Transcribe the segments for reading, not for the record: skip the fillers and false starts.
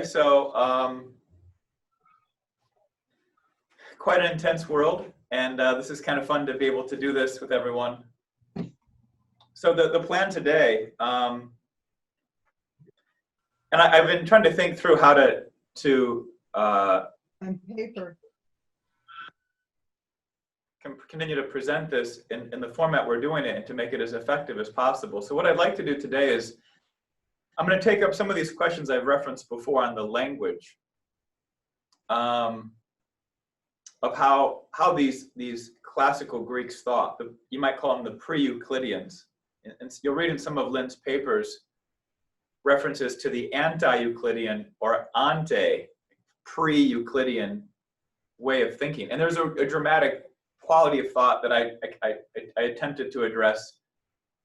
Okay, so quite an intense world, and this is kind of fun to be able to do this with everyone. So the plan today, and I've been trying to think through how to on paper. continue to present this in the format we're doing it and to make it as effective as possible. So what I'd like to do today is I'm going to take up some of these questions I've referenced before on the language of how these classical Greeks thought. You might call them the pre-Euclideans. And you'll read in some of Lynn's papers references to the anti-Euclidean or ante, pre-Euclidean way of thinking. And there's a dramatic quality of thought that I attempted to address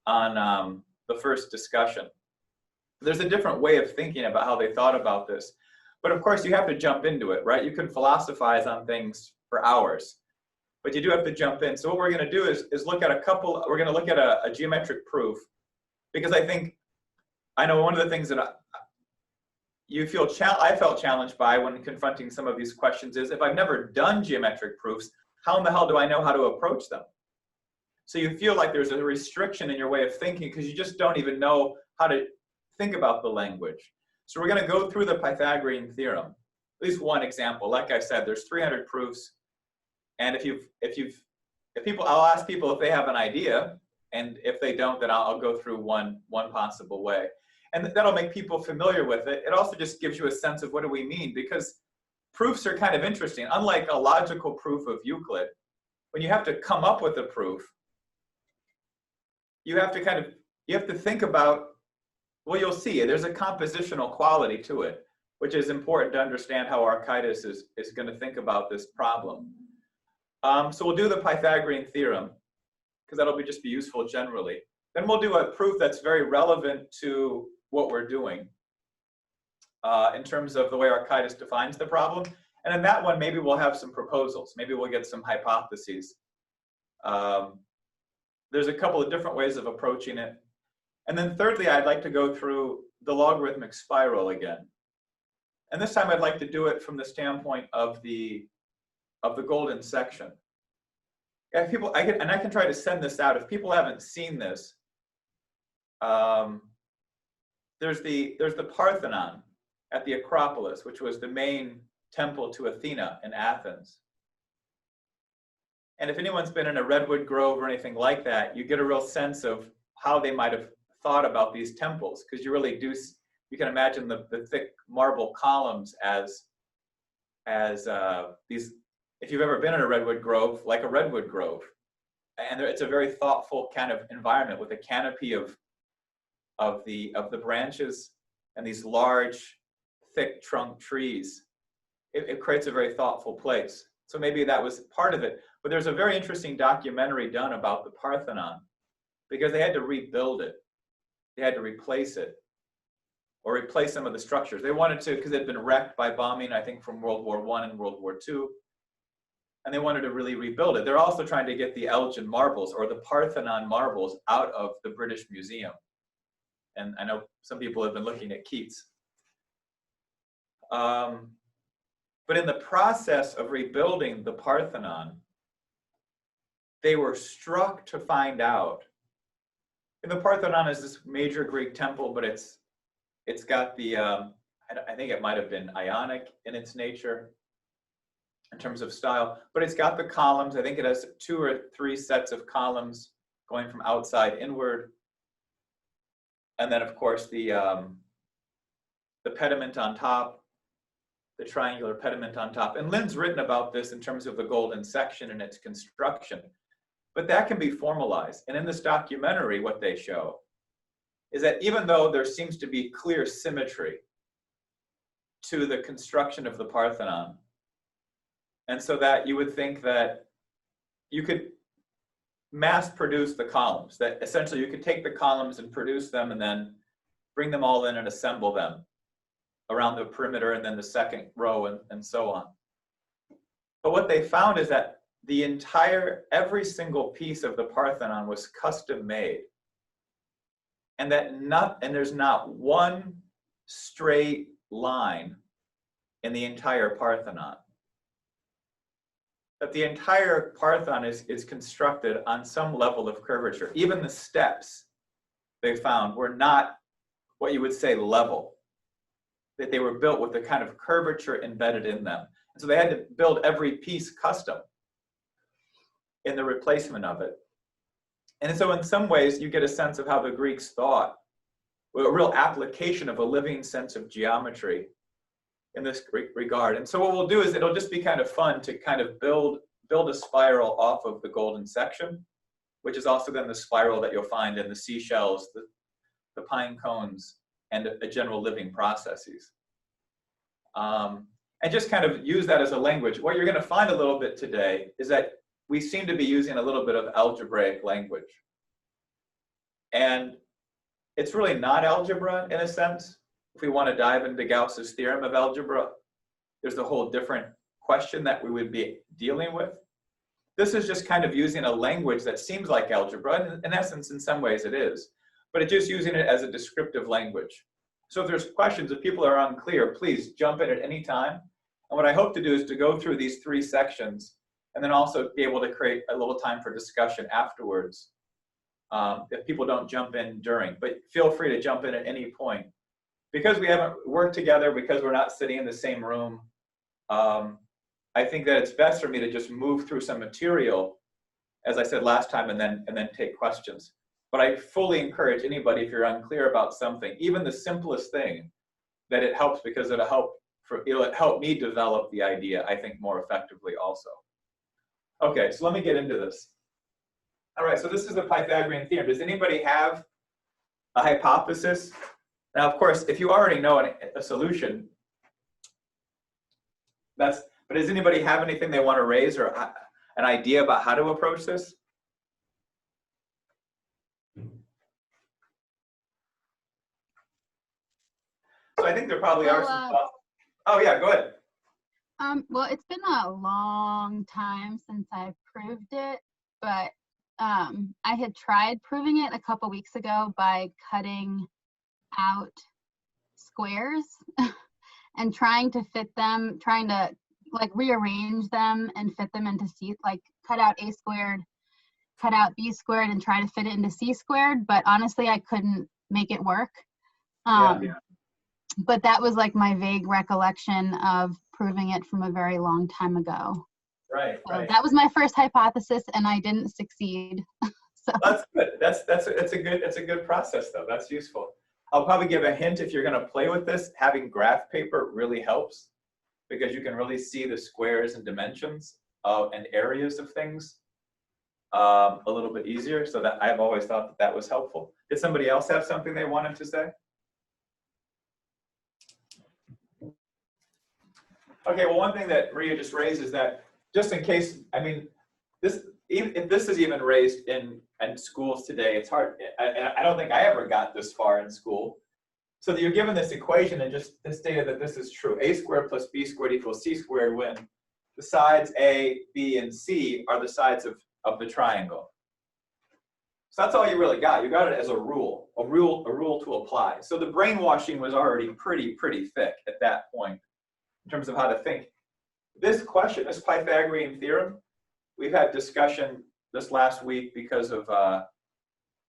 on the first discussion. There's a different way of thinking about how they thought about this. But of course, you have to jump into it, right? You can philosophize on things for hours, but you do have to jump in. So what we're going to do is look at we're going to look at a geometric proof, because I know one of the things that I felt challenged by when confronting some of these questions is, if I've never done geometric proofs, how in the hell do I know how to approach them? So you feel like there's a restriction in your way of thinking because you just don't even know how to think about the language. So we're going to go through the Pythagorean theorem, at least one example. Like I said, there's 300 proofs, and I'll ask people if they have an idea, and if they don't, then I'll go through one possible way, and that'll make people familiar with it. It also just gives you a sense of what do we mean, because proofs are kind of interesting. Unlike a logical proof of Euclid, when you have to come up with a proof, you have to think about, well, you'll see there's a compositional quality to it, which is important to understand how Archytas is going to think about this problem. So we'll do the Pythagorean theorem, because that'll just be useful generally. Then we'll do a proof that's very relevant to what we're doing in terms of the way Archytas defines the problem. And in that one, maybe we'll have some proposals. Maybe we'll get some hypotheses. There's a couple of different ways of approaching it. And then thirdly, I'd like to go through the logarithmic spiral again. And this time I'd like to do it from the standpoint of the golden section. If people, I can try to send this out. If people haven't seen this, there's the Parthenon at the Acropolis, which was the main temple to Athena in Athens. And if anyone's been in a redwood grove or anything like that, you get a real sense of how they might have thought about these temples, because you really do. You can imagine the thick marble columns as these. If you've ever been in a redwood grove, like a redwood grove, and it's a very thoughtful kind of environment with a canopy of the branches and these large, thick trunk trees. It creates a very thoughtful place. So maybe that was part of it. But there's a very interesting documentary done about the Parthenon, because they had to rebuild it. They had to replace it, or replace some of the structures. They wanted to, because it had been wrecked by bombing, I think, from World War I and World War II. And they wanted to really rebuild it. They're also trying to get the Elgin marbles, or the Parthenon marbles, out of the British Museum. And I know some people have been looking at Keats. But in the process of rebuilding the Parthenon, they were struck to find out. And the Parthenon is this major Greek temple, but it's got the, I think it might have been Ionic in its nature in terms of style, but it's got the columns. I think it has 2 or 3 sets of columns going from outside inward. And then, of course, the pediment on top, the triangular pediment on top. And Lynn's written about this in terms of the golden section and its construction. But that can be formalized. And in this documentary, what they show is that even though there seems to be clear symmetry to the construction of the Parthenon, and so that you would think that you could mass produce the columns, that essentially you could take the columns and produce them and then bring them all in and assemble them around the perimeter, and then the second row, and so on. But what they found is that every single piece of the Parthenon was custom made, and there's not one straight line in the entire Parthenon. That the entire Parthenon is constructed on some level of curvature. Even the steps they found were not what you would say level. That they were built with a kind of curvature embedded in them. And so they had to build every piece custom in the replacement of it. And so in some ways, you get a sense of how the Greeks thought, a real application of a living sense of geometry in this regard. And so what we'll do is it'll just be kind of fun to kind of build a spiral off of the golden section, which is also then the spiral that you'll find in the seashells, the pine cones, and a general living processes. And just kind of use that as a language. What you're going to find a little bit today is that we seem to be using a little bit of algebraic language. And it's really not algebra in a sense. If we want to dive into Gauss's theorem of algebra, there's a whole different question that we would be dealing with. This is just kind of using a language that seems like algebra, and in essence, in some ways it is, but it's just using it as a descriptive language. So if there's questions, if people are unclear, please jump in at any time. And what I hope to do is to go through these 3 sections and then also be able to create a little time for discussion afterwards if people don't jump in during. But feel free to jump in at any point. Because we haven't worked together, because we're not sitting in the same room, I think that it's best for me to just move through some material, as I said last time, and then take questions. But I fully encourage anybody, if you're unclear about something, even the simplest thing, that it helps, because it'll help me develop the idea, I think, more effectively also. Okay, so let me get into this. All right, so this is the Pythagorean theorem. Does anybody have a hypothesis? Now, of course, if you already know a solution, but does anybody have anything they want to raise or an idea about how to approach this? So I think there probably are some thoughts. Oh yeah, go ahead. Well, it's been a long time since I proved it, but I had tried proving it a couple weeks ago by cutting out squares and trying to like rearrange them and fit them into like cut out a squared, cut out b squared, and try to fit it into c squared. But honestly, I couldn't make it work. But that was like my vague recollection of proving it from a very long time ago. Right, So right. that was my first hypothesis, and I didn't succeed. So. That's good. That's a good process though. That's useful. I'll probably give a hint. If you're going to play with this, having graph paper really helps, because you can really see the squares and dimensions and areas of things a little bit easier. So that I've always thought that was helpful. Did somebody else have something they wanted to say? Okay, well, one thing that Maria just raised is that, just in case, I mean, if this is even raised in schools today, it's hard. I don't think I ever got this far in school. So that you're given this equation and just this data that this is true. A squared plus b squared equals c squared, when the sides A, B, and C are the sides of the triangle. So that's all you really got. You got it as a rule to apply. So the brainwashing was already pretty thick at that point, in terms of how to think. This question, this Pythagorean theorem, we've had discussion this last week because of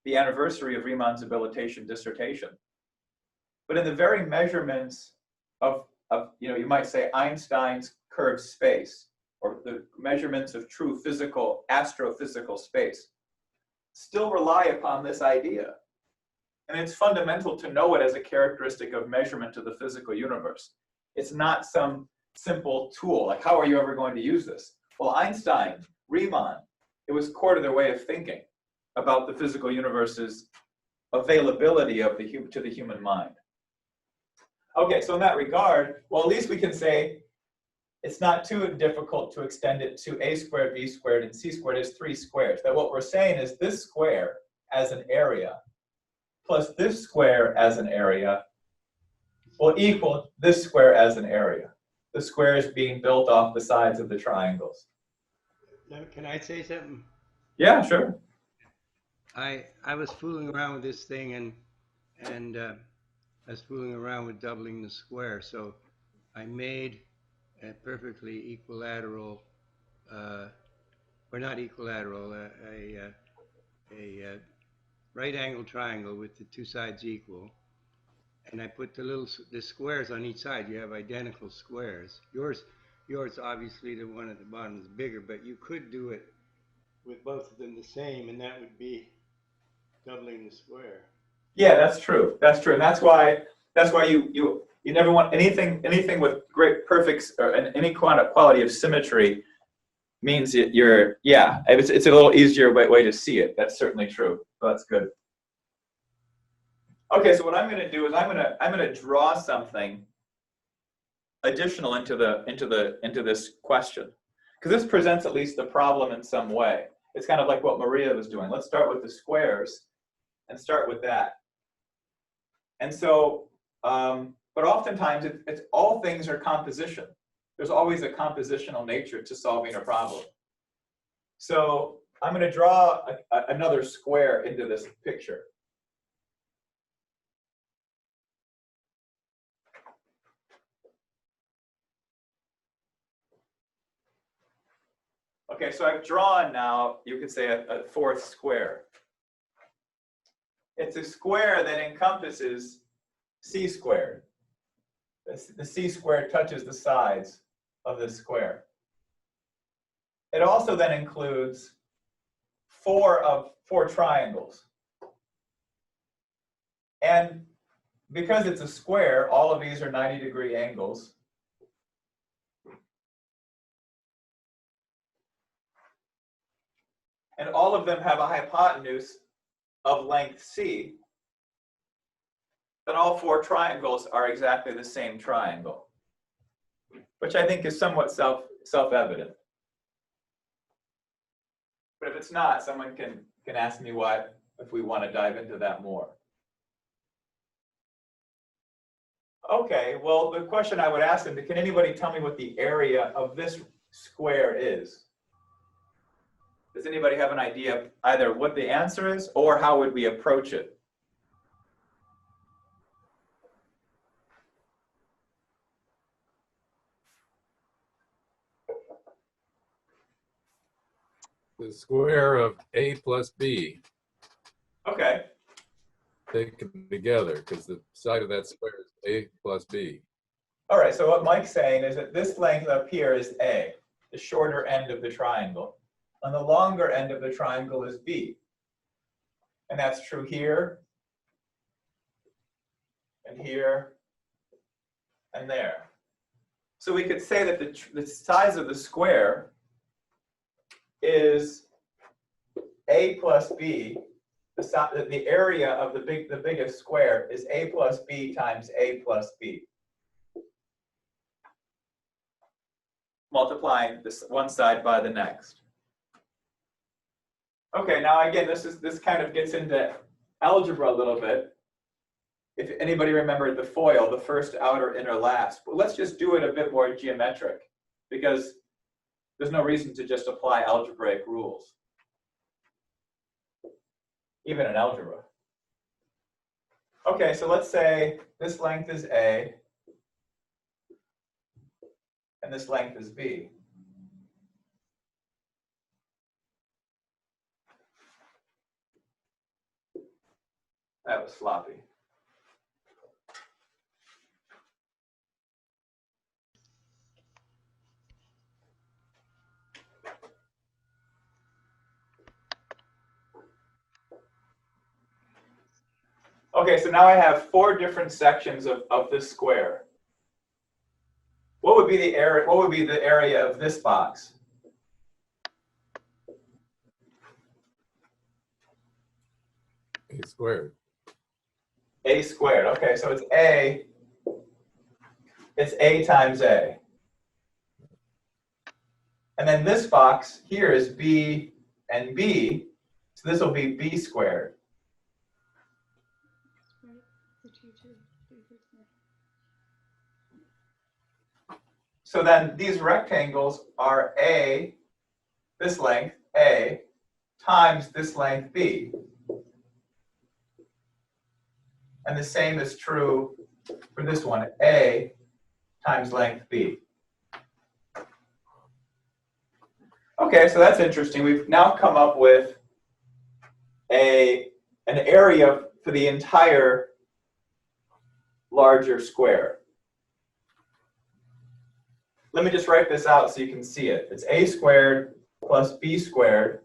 the anniversary of Riemann's habilitation dissertation. But in the very measurements of you might say Einstein's curved space, or the measurements of true physical, astrophysical space, still rely upon this idea. And it's fundamental to know it as a characteristic of measurement of the physical universe. It's not some simple tool, like how are you ever going to use this? Well, Einstein, Riemann, it was core to their way of thinking about the physical universe's availability to the human mind. Okay, so in that regard, well, at least we can say it's not too difficult to extend it to a squared, b squared, and c squared is 3 squares. That what we're saying is this square as an area plus this square as an area will equal this square as an area. The squares being built off the sides of the triangles. Now, can I say something? Yeah, sure. I was fooling around with this thing and I was fooling around with doubling the square. So I made a perfectly equilateral, or not equilateral, a right angle triangle with the two sides equal. And I put the squares on each side. You have identical squares. Yours obviously the one at the bottom is bigger, but you could do it with both of them the same, and that would be doubling the square. Yeah, that's true. That's true, and that's why you never want anything with great perfect or any quality of symmetry means that it's a little easier way to see it. That's certainly true. That's good. Okay, so what I'm going to do is I'm going to draw something additional into this question, because this presents at least the problem in some way. It's kind of like what Maria was doing. Let's start with the squares and start with that. And so, but oftentimes it's all things are composition. There's always a compositional nature to solving a problem. So I'm going to draw another square into this picture. Okay, so I've drawn now, you could say, a fourth square. It's a square that encompasses c squared. The c squared touches the sides of this square. It also then includes four triangles. And because it's a square, all of these are 90-degree angles. And all of them have a hypotenuse of length c. Then all four triangles are exactly the same triangle, which I think is somewhat self-evident. But if it's not, someone can ask me why, if we want to dive into that more. Okay, well, the question I would ask them, can anybody tell me what the area of this square is? Does anybody have an idea of either what the answer is or how would we approach it? The square of a plus b. Okay. Taken together, because the side of that square is a plus b. All right, so what Mike's saying is that this length up here is A, the shorter end of the triangle. And the longer end of the triangle is B. And that's true here, and here, and there. So we could say that the size of the square is A plus B. The area of the biggest square is A plus B times A plus B. Multiplying this one side by the next. Okay, now again, this kind of gets into algebra a little bit. If anybody remembered the FOIL, the first, outer, inner, last. But let's just do it a bit more geometric, because there's no reason to just apply algebraic rules, even in algebra. Okay, so let's say this length is A, and this length is B. That was sloppy. Okay, so now I have four different sections of this square. What would be the area? What would be the area of this box? A squared. A squared. Okay, so it's A. It's A times A. And then this box here is B and B, so this will be B squared. So then these rectangles are A, this length, A, times this length, B. And the same is true for this one, A times length, B. Okay, so that's interesting. We've now come up with an area for the entire larger square. Let me just write this out so you can see it. It's a squared plus b squared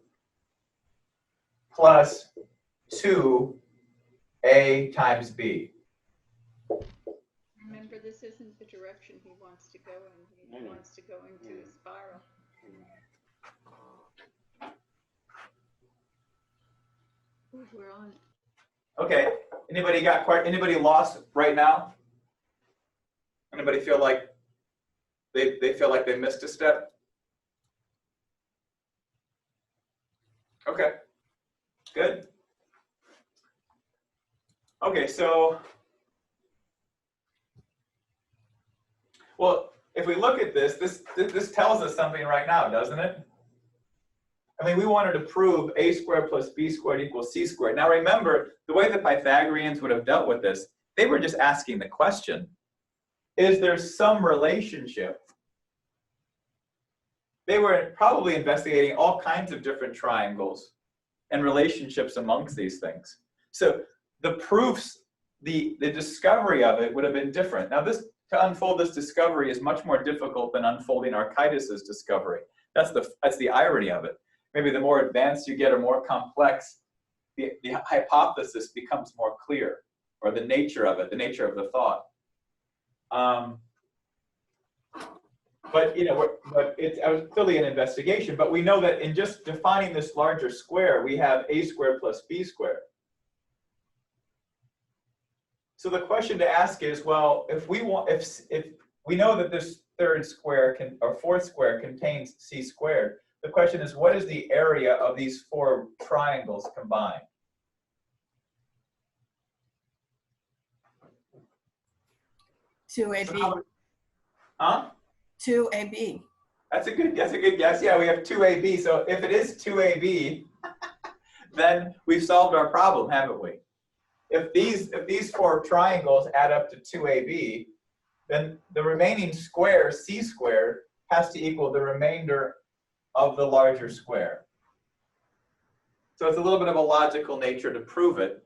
plus 2a times b. Remember, this isn't the direction he wants to go in. He wants to go into a spiral. Ooh, we're on it. Okay, anybody lost right now? Anybody feel like they feel like they missed a step? Okay, good. Okay, so, well, if we look at this tells us something right now, doesn't it? I mean, we wanted to prove a squared plus b squared equals c squared. Now remember, the way the Pythagoreans would have dealt with this, they were just asking the question, is there some relationship? They were probably investigating all kinds of different triangles and relationships amongst these things. So the proofs, the discovery of it would have been different. Now to unfold this discovery is much more difficult than unfolding Archytas's discovery. That's the irony of it. Maybe the more advanced you get or more complex, the hypothesis becomes more clear, or the nature of it, the nature of the thought. But you know, it's clearly an investigation. But we know that in just defining this larger square, we have a squared plus b squared. So the question to ask is, well, if we know that this third square or fourth square contains c squared, the question is, what is the area of these four triangles combined? Two AB. Huh? 2AB. That's a good guess. Yeah, we have 2AB. So if it is 2AB, then we've solved our problem, haven't we? If these four triangles add up to 2AB, then the remaining square, c squared, has to equal the remainder of the larger square. So it's a little bit of a logical nature to prove it.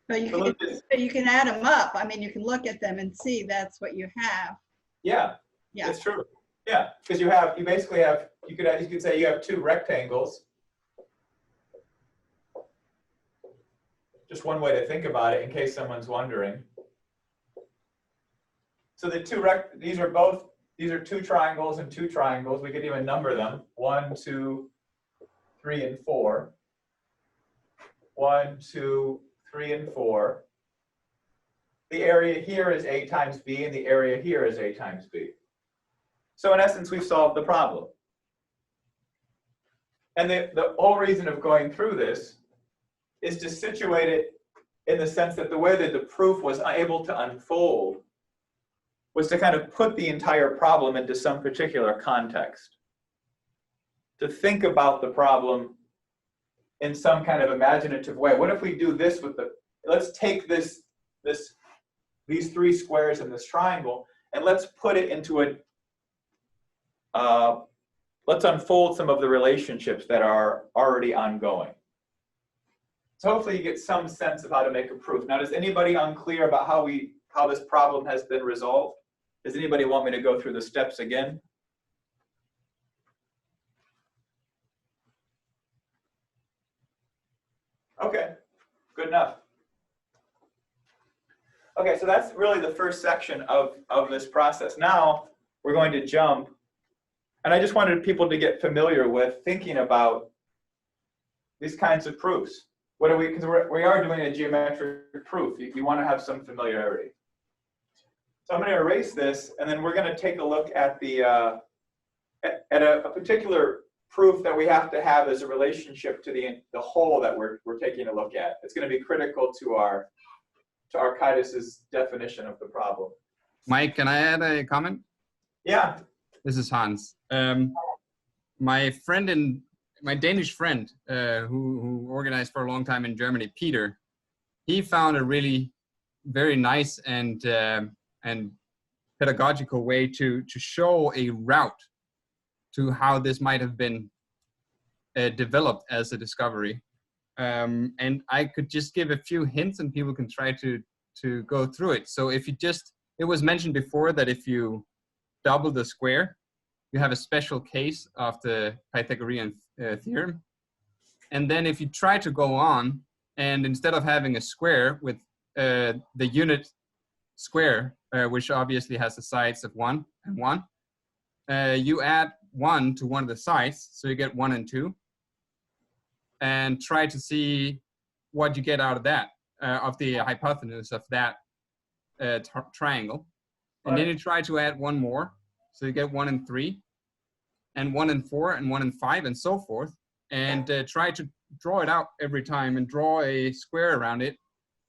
But you can add them up. I mean, you can look at them and see that's what you have. Yeah, Yeah. it's true. Yeah, because you basically have, you could say you have two rectangles. Just one way to think about it in case someone's wondering. So these are two triangles and two triangles. We could even number them. 1, 2, 3, and 4. 1, 2, 3, and 4. The area here is a times b, and the area here is a times b. So in essence, we've solved the problem. And the whole reason of going through this is to situate it in the sense that the way that the proof was able to unfold was to kind of put the entire problem into some particular context. To think about the problem in some kind of imaginative way. What if we do this with let's take these three squares in this triangle, and let's put it into let's unfold some of the relationships that are already ongoing. So hopefully you get some sense of how to make a proof. Now, is anybody unclear about how this problem has been resolved? Does anybody want me to go through the steps again? Okay, good enough. Okay, so that's really the first section of this process. Now we're going to jump, and I just wanted people to get familiar with thinking about these kinds of proofs. What are we? Because we are doing a geometric proof. You want to have some familiarity. So I'm going to erase this, and then we're going to take a look at a particular proof that we have to have as a relationship to the whole that we're taking a look at. It's going to be critical to Archytas's definition of the problem. Mike, can I add a comment? Yeah. This is Hans. My Danish friend who organized for a long time in Germany, Peter, he found a really very nice and pedagogical way to show a route to how this might have been developed as a discovery. And I could just give a few hints and people can try to go through it. So if you just, it was mentioned before that if you double the square, you have a special case of the Pythagorean theorem. And then if you try to go on, and instead of having a square with the unit square, which obviously has the sides of 1 and 1, you add 1 to one of the sides, so you get 1 and 2, and try to see what you get out of that, of the hypotenuse of that triangle. And then you try to add 1 more, so you get 1 and 3, and 1 and 4, and 1 and 5, and so forth, and try to draw it out every time and draw a square around it.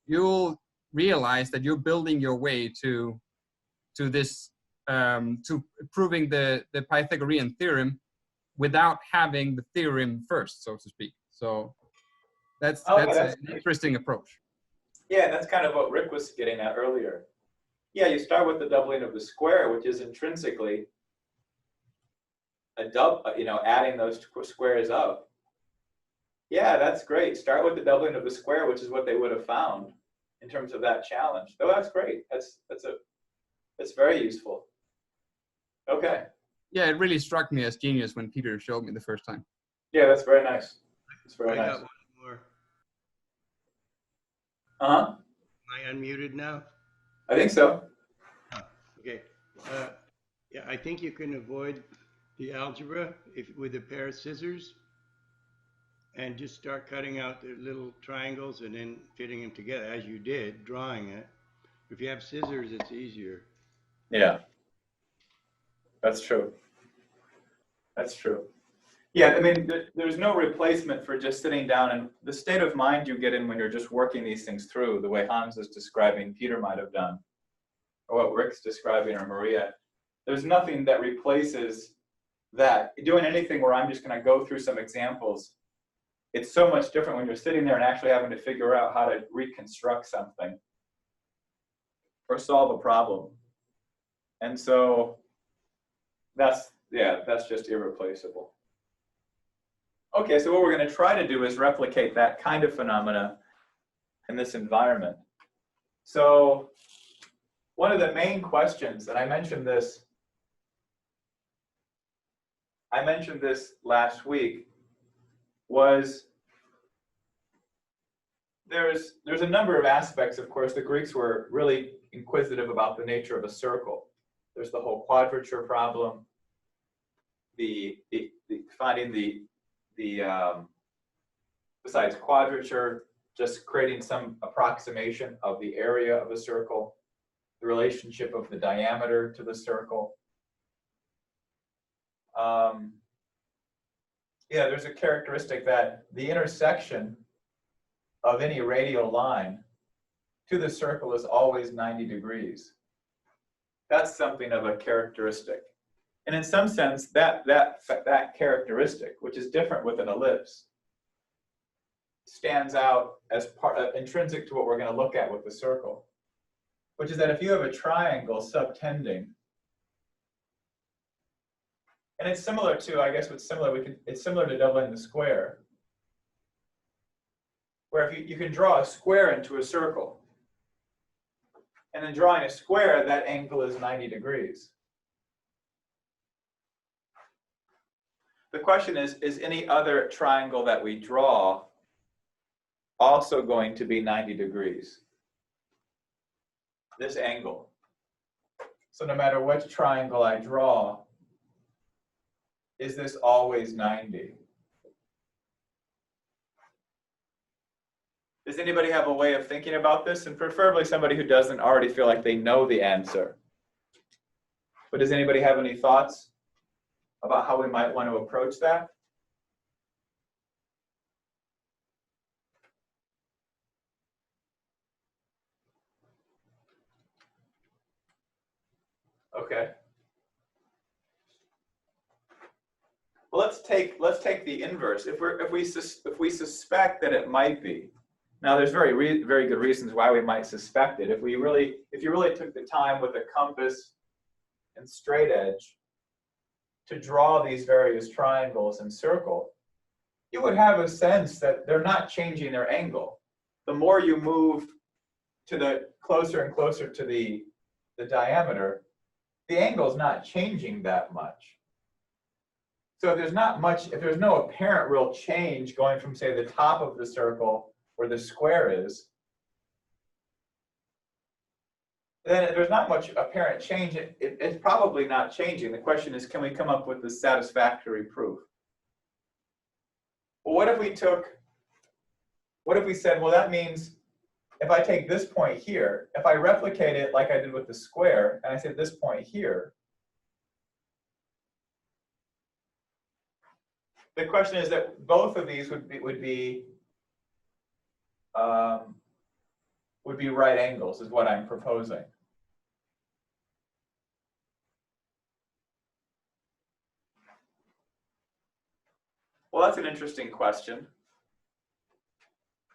You'll realize that you're building your way to this, to proving the Pythagorean theorem without having the theorem first, so to speak. So that's an interesting approach. Yeah, that's kind of what Rick was getting at earlier. Yeah, you start with the doubling of the square, which is intrinsically adding those squares up. Yeah, that's great. Start with the doubling of the square, which is what they would have found in terms of that challenge. Oh, that's great. That's very useful. Okay. Yeah, it really struck me as genius when Peter showed me the first time. Yeah, that's very nice. That's very I nice. got one more. Uh-huh. Am I unmuted now? I think so. Okay. Yeah, I think you can avoid the algebra with a pair of scissors and just start cutting out the little triangles and then fitting them together as you did, drawing it. If you have scissors, it's easier. Yeah. That's true. That's true. Yeah, I mean, there's no replacement for just sitting down, and the state of mind you get in when you're just working these things through, the way Hans is describing, Peter might have done, or what Rick's describing, or Maria. There's nothing that replaces that. Doing anything where I'm just going to go through some examples, it's so much different when you're sitting there and actually having to figure out how to reconstruct something or solve a problem. And so that's just irreplaceable. Okay, so what we're going to try to do is replicate that kind of phenomena in this environment. So one of the main questions, and I mentioned this last week, was there's a number of aspects. Of course, the Greeks were really inquisitive about the nature of a circle. There's the whole quadrature problem, finding the besides quadrature, just creating some approximation of the area of a circle, the relationship of the diameter to the circle. Yeah, there's a characteristic that the intersection of any radial line to the circle is always 90 degrees. That's something of a characteristic. And in some sense, that characteristic, which is different with an ellipse, stands out as intrinsic to what we're going to look at with the circle, which is that if you have a triangle subtending, and it's similar to, I guess what's similar, it's similar to doubling the square, where if you can draw a square into a circle, and then drawing a square, that angle is 90 degrees. The question is any other triangle that we draw also going to be 90 degrees? This angle. So no matter which triangle I draw, is this always 90? Does anybody have a way of thinking about this? And preferably somebody who doesn't already feel like they know the answer. But does anybody have any thoughts about how we might want to approach that? Okay. Well, let's take the inverse. If we suspect that it might be. Now, there's very good reasons why we might suspect it. If you really took the time with a compass and straight edge to draw these various triangles and circle, you would have a sense that they're not changing their angle. The more you move to the closer and closer to the diameter, the angle is not changing that much. So if there's no apparent real change going from, say, the top of the circle where the square is, then if there's not much apparent change, it's probably not changing. The question is, can we come up with a satisfactory proof? Well, what if we said, well, that means if I take this point here, if I replicate it like I did with the square, and I say this point here, the question is that both of these would be right angles, is what I'm proposing. Well, that's an interesting question.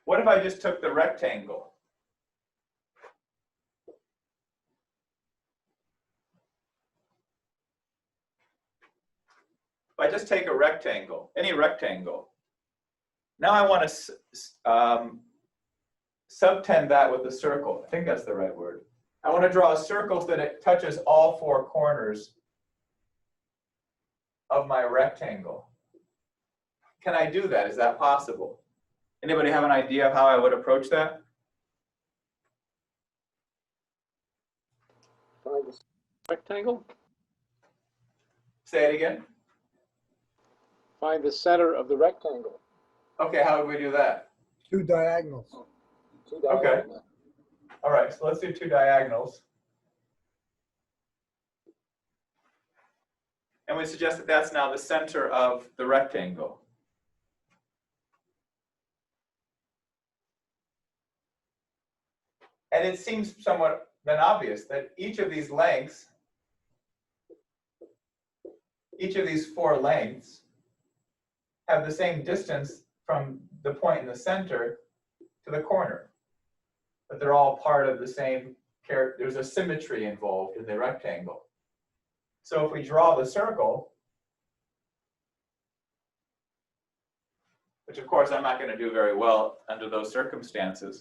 What if I just took the rectangle? If I just take a rectangle, any rectangle, now I want to subtend that with a circle. I think that's the right word. I want to draw a circle so that it touches all four corners of my rectangle. Can I do that? Is that possible? Anybody have an idea of how I would approach that? Find the rectangle. Say it again. Find the center of the rectangle. Okay, how would we do that? Two diagonals. Two Okay. diagonals. All right, so let's do two diagonals. And we suggest that that's now the center of the rectangle. And it seems somewhat then obvious that each of these lengths, each of these four lengths, have the same distance from the point in the center to the corner. But they're all part of the same character. There's a symmetry involved in the rectangle. So if we draw the circle, which of course I'm not going to do very well under those circumstances,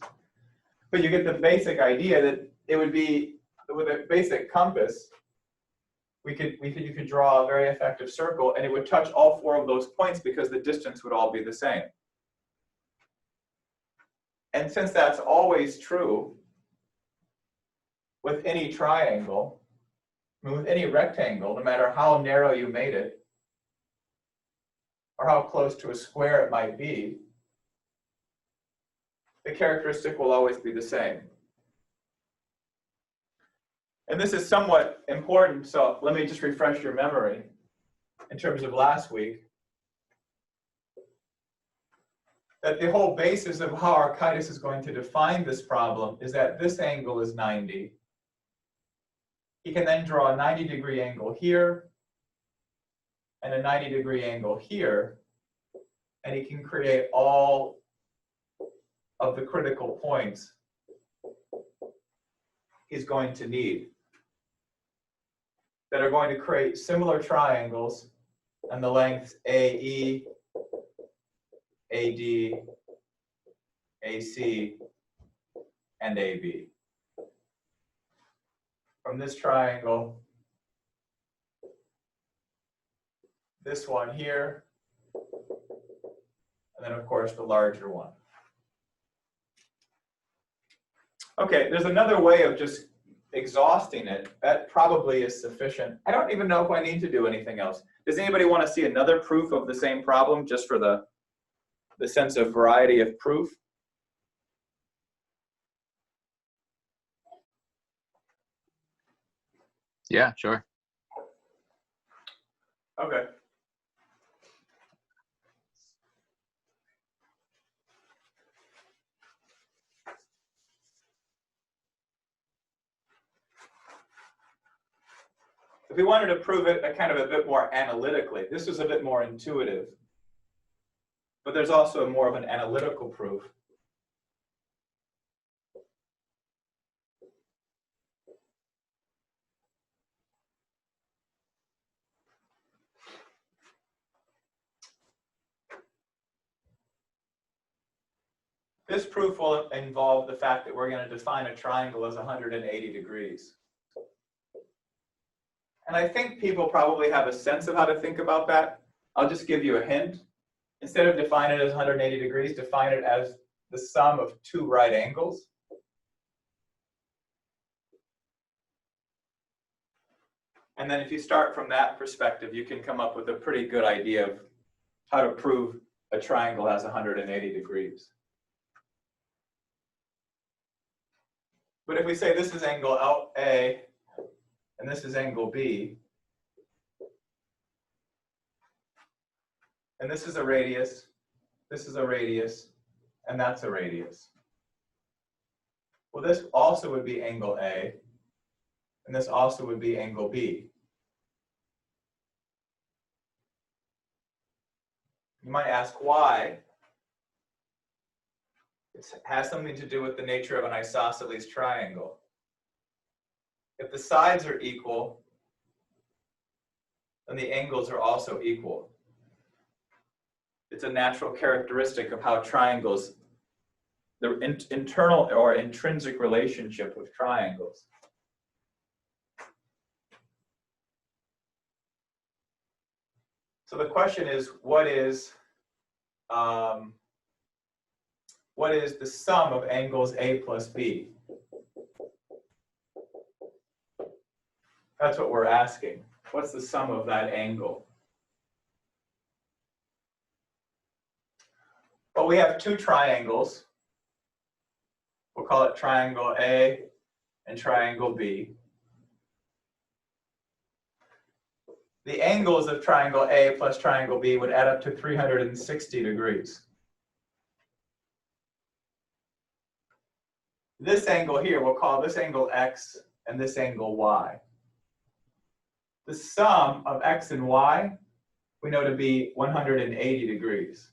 but you get the basic idea that it would be, with a basic compass, you could draw a very effective circle and it would touch all four of those points because the distance would all be the same. And since that's always true with any triangle, with any rectangle, no matter how narrow you made it, or how close to a square it might be, the characteristic will always be the same. And this is somewhat important, so let me just refresh your memory in terms of last week. That the whole basis of how Archytas is going to define this problem is that this angle is 90. He can then draw a 90-degree angle here and a 90-degree angle here, and he can create all of the critical points he's going to need that are going to create similar triangles and the lengths AE, AD, AC, and AB. From this triangle, this one here, and then of course the larger one. Okay, there's another way of just exhausting it. That probably is sufficient. I don't even know if I need to do anything else. Does anybody want to see another proof of the same problem, just for the sense of variety of proof? Yeah, sure. Okay. If we wanted to prove it a bit more analytically, this is a bit more intuitive, but there's also more of an analytical proof. This proof will involve the fact that we're going to define a triangle as 180 degrees. And I think people probably have a sense of how to think about that. I'll just give you a hint. Instead of defining it as 180 degrees, define it as the sum of two right angles. And then if you start from that perspective, you can come up with a pretty good idea of how to prove a triangle has 180 degrees. But if we say this is angle A and this is angle B, and this is a radius, this is a radius, and that's a radius. Well, this also would be angle A, and this also would be angle B. You might ask why. It has something to do with the nature of an isosceles triangle. If the sides are equal, then the angles are also equal. It's a natural characteristic of how triangles, the internal or intrinsic relationship with triangles. So the question is, what is the sum of angles A plus B? That's what we're asking. What's the sum of that angle? Well, we have two triangles. We'll call it triangle A and triangle B. The angles of triangle A plus triangle B would add up to 360 degrees. This angle here, we'll call this angle X and this angle Y. The sum of X and Y, we know to be 180 degrees.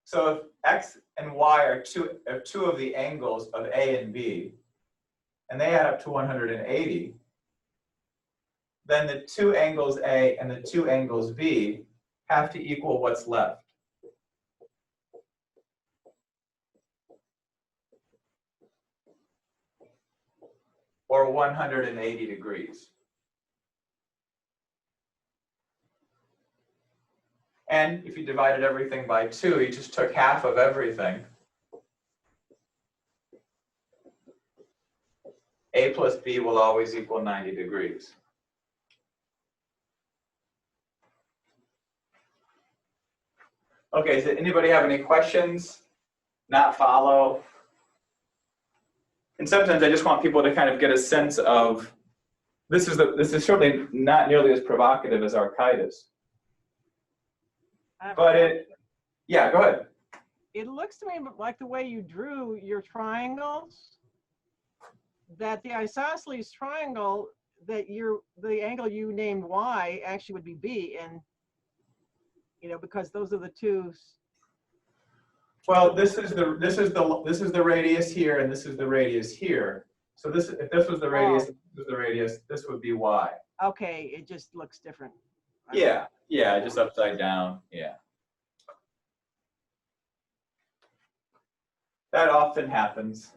So if X and Y are two of the angles of A and B, and they add up to 180, then the two angles A and the two angles B have to equal what's left. Or 180 degrees. And if you divided everything by 2, you just took half of everything. A plus B will always equal 90 degrees. Okay, does anybody have any questions? Not follow? And sometimes I just want people to kind of get a sense of, this is certainly not nearly as provocative as Archytas. But yeah, go ahead. It looks to me like the way you drew your triangles, that the isosceles triangle, that the angle you named Y actually would be B, and because those are the two. Well, this is the radius here, and this is the radius here. So if this was the radius, this was the radius, this would be Y. Okay, it just looks different. Yeah, just upside down. Yeah. That often happens.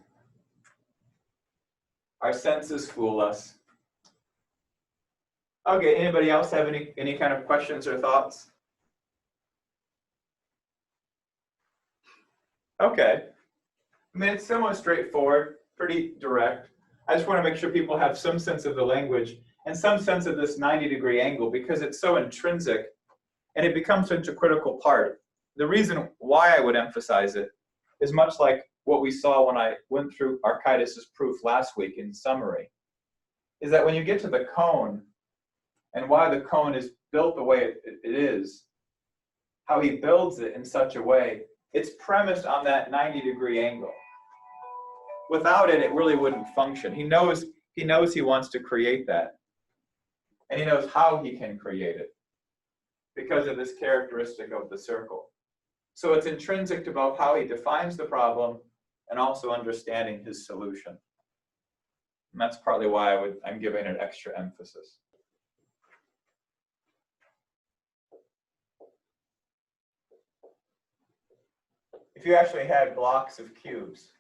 Our senses fool us. Okay, anybody else have any kind of questions or thoughts? Okay. I mean, it's somewhat straightforward, pretty direct. I just want to make sure people have some sense of the language and some sense of this 90-degree angle, because it's so intrinsic and it becomes such a critical part. The reason why I would emphasize it is much like what we saw when I went through Archytas's proof last week in summary, is that when you get to the cone and why the cone is built the way it is, how he builds it in such a way, it's premised on that 90-degree angle. Without it, it really wouldn't function. He knows he wants to create that. And he knows how he can create it because of this characteristic of the circle. So it's intrinsic to both how he defines the problem and also understanding his solution. And that's partly why I'm giving it extra emphasis. if you actually had blocks of cubes.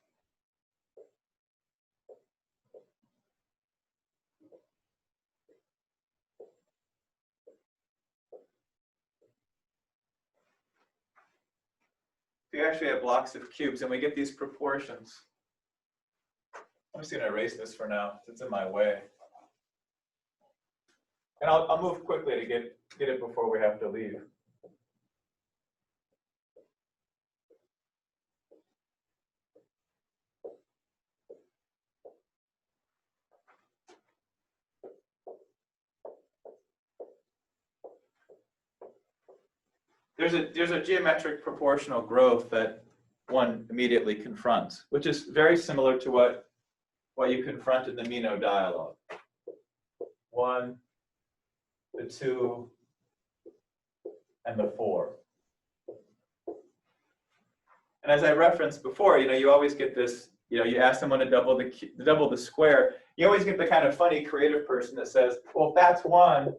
If you actually have blocks of cubes and we get these proportions. I'm just going to erase this for now. It's in my way. And I'll move quickly to get it before we have to leave. There's a geometric proportional growth that one immediately confronts, which is very similar to what you confront in the Meno dialogue. 1, the 2, and the 4. And as I referenced before, you always get this, you ask someone to double the square, you always get the kind of funny creative person that says, well, if that's 1,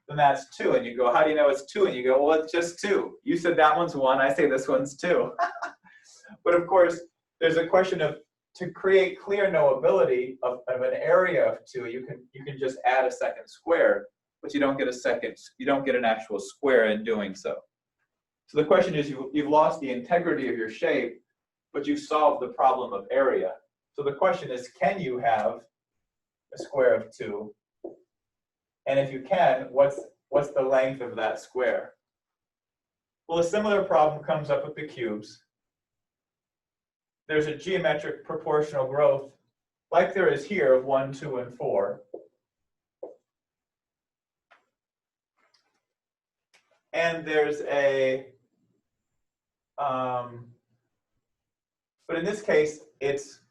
then that's 2. And you go, how do you know it's 2? And you go, well, it's just 2. You said that one's 1, I say this one's 2. But of course, there's a question of, to create clear knowability of an area of 2, you can just add a second square, but you don't get an actual square in doing so. So the question is, you've lost the integrity of your shape, but you've solved the problem of area. So the question is, can you have a square of 2? And if you can, what's the length of that square? Well, a similar problem comes up with the cubes. There's a geometric proportional growth, like there is here, of 1, 2, and 4. And there's a, but in this case, it's,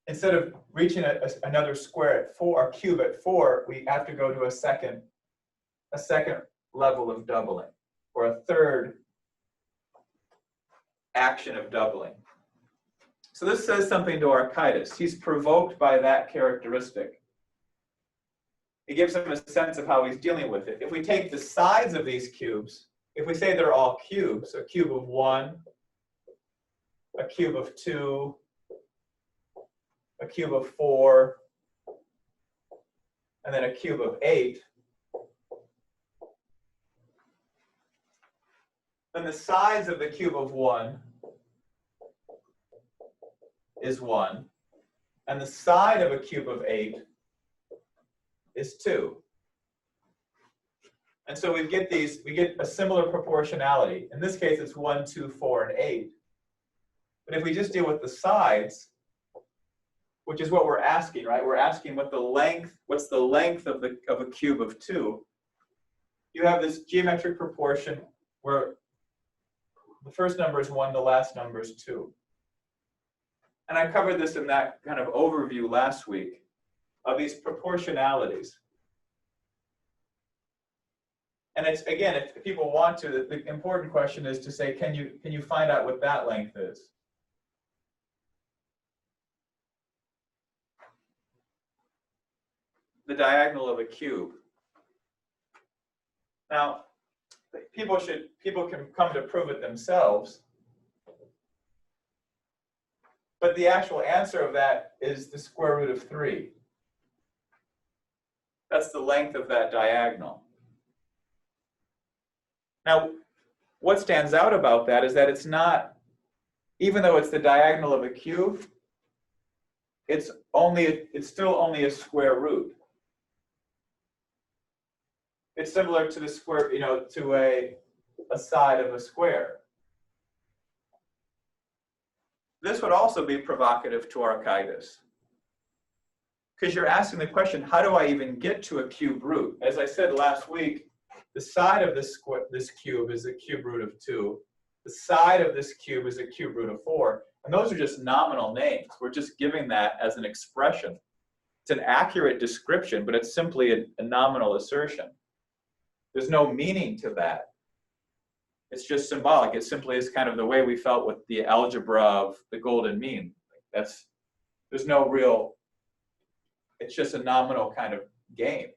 instead of reaching another square at 4, a cube at 4, we have to go to a second level of doubling, or a third action of doubling. So this says something to Archytas. He's provoked by that characteristic. It gives him a sense of how he's dealing with it. If we take the sides of these cubes, if we say they're all cubes, a cube of 1, a cube of 2, a cube of 4, and then a cube of 8, then the sides of the cube of 1 is 1, and the side of a cube of 8 is 2. And so we get a similar proportionality. In this case, it's 1, 2, 4, and 8. But if we just deal with the sides, which is what we're asking, right? We're asking what's the length of a cube of 2. You have this geometric proportion where the first number is 1, the last number is 2. And I covered this in that kind of overview last week of these proportionalities. And it's, again, if people want to, the important question is to say, can you find out what that length is? The diagonal of a cube. Now, people can come to prove it themselves. But the actual answer of that is the square root of 3. That's the length of that diagonal. Now, what stands out about that is that it's not, even though it's the diagonal of a cube, it's still only a square root. It's similar to the square, to a side of a square. This would also be provocative to Archytas, because you're asking the question, how do I even get to a cube root? As I said last week, the side of this cube is a cube root of 2. The side of this cube is a cube root of 4. And those are just nominal names. We're just giving that as an expression. It's an accurate description, but it's simply a nominal assertion. There's no meaning to that. It's just symbolic. It simply is kind of the way we felt with the algebra of the golden mean. There's no real, it's just a nominal kind of game.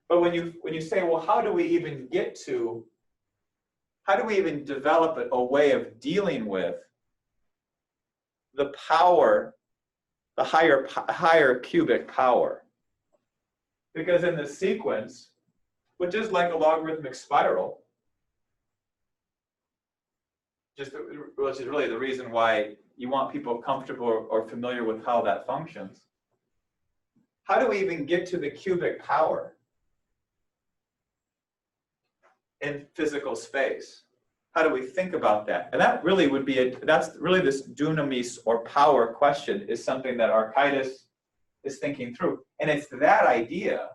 But when you say, well, how do we even get to how do we even develop a way of dealing with the power, the higher cubic power? Because in the sequence, which is like a logarithmic spiral, which is really the reason why you want people comfortable or familiar with how that functions. How do we even get to the cubic power in physical space? How do we think about that? And that really would be that's really this dunamis or power question is something that Archytas is thinking through. And it's that idea,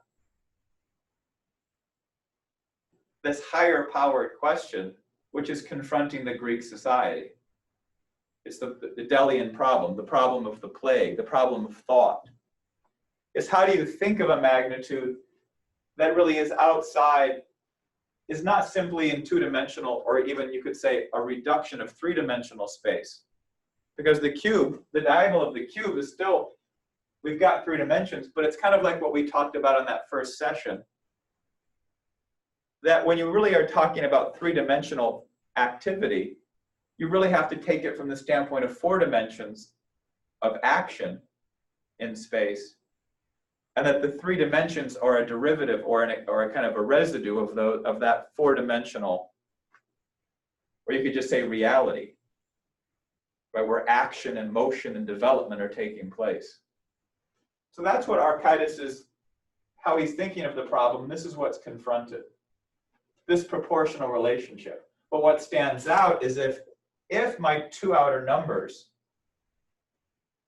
this higher powered question, which is confronting the Greek society. It's the Delian problem, the problem of the plague, the problem of thought. It's how do you think of a magnitude that really is outside, is not simply in two-dimensional, or even you could say a reduction of three-dimensional space. Because the cube, the diagonal of the cube is still, we've got 3 dimensions, but it's kind of like what we talked about in that first session. That when you really are talking about 3-dimensional activity, you really have to take it from the standpoint of 4 dimensions of action in space, and that the 3 dimensions are a derivative or a kind of a residue of that 4-dimensional, or you could just say reality, right, where action and motion and development are taking place. So that's what Archytas is, how he's thinking of the problem. This is what's confronted, this proportional relationship. But what stands out is if my 2 outer numbers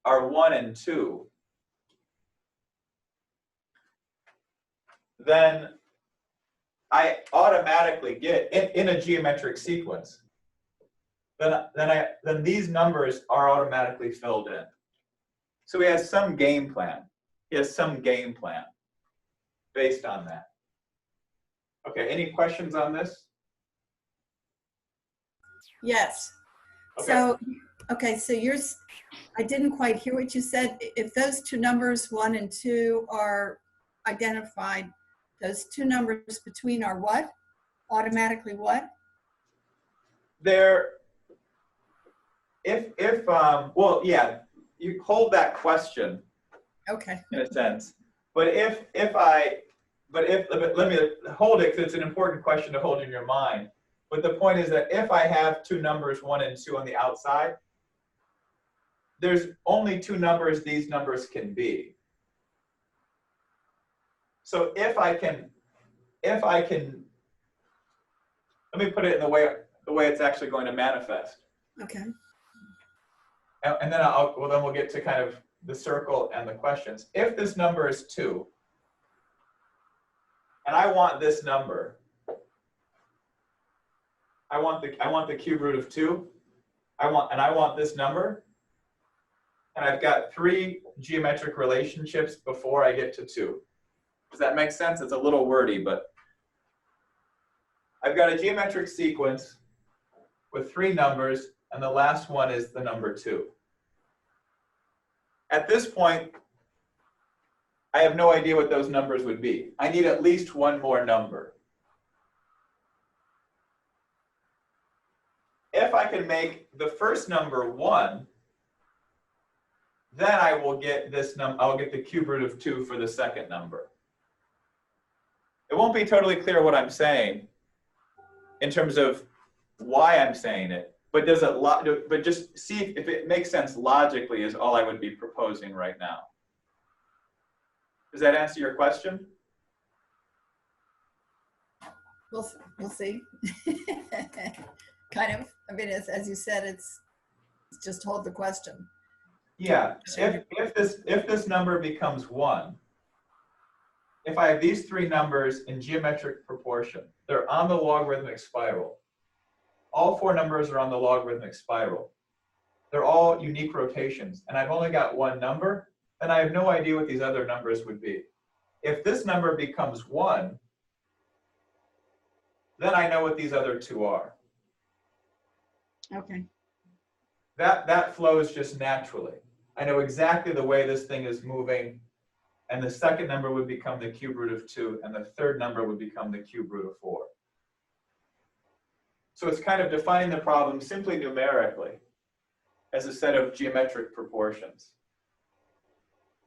are 1 and 2, then I automatically get in a geometric sequence. Then these numbers are automatically filled in. So he has some game plan. He has some game plan based on that. Okay, any questions on this? Yes. Okay. So yours, I didn't quite hear what you said. If those 2 numbers, 1 and 2, are identified, those 2 numbers between are what? Automatically what? They're, well, yeah, you hold that question Okay. in a sense. But let me hold it because it's an important question to hold in your mind. But the point is that if I have 2 numbers, 1 and 2 on the outside, there's only 2 numbers these numbers can be. So if I can, let me put it in the way it's actually going to manifest. Okay. And then then we'll get to kind of the circle and the questions. If this number is 2, and I want this number, I want the cube root of 2, I want this number, and I've got 3 geometric relationships before I get to 2. Does that make sense? It's a little wordy, but I've got a geometric sequence with 3 numbers, and the last one is the number 2. At this point, I have no idea what those numbers would be. I need at least one more number. If I can make the first number 1, then I will get this number. I'll get the cube root of 2 for the second number. It won't be totally clear what I'm saying in terms of why I'm saying it, but but just see if it makes sense logically is all I would be proposing right now. Does that answer your question? We'll see. Kind of. I mean, as you said, it's just hold the question. Yeah. If this number becomes 1, if I have these 3 numbers in geometric proportion, they're on the logarithmic spiral. All 4 numbers are on the logarithmic spiral. They're all unique rotations, and I've only got 1 number, then I have no idea what these other numbers would be. If this number becomes 1, then I know what these other 2 are. Okay. That flows just naturally. I know exactly the way this thing is moving, and the second number would become the cube root of 2, and the third number would become the cube root of 4. So it's kind of defining the problem simply numerically as a set of geometric proportions.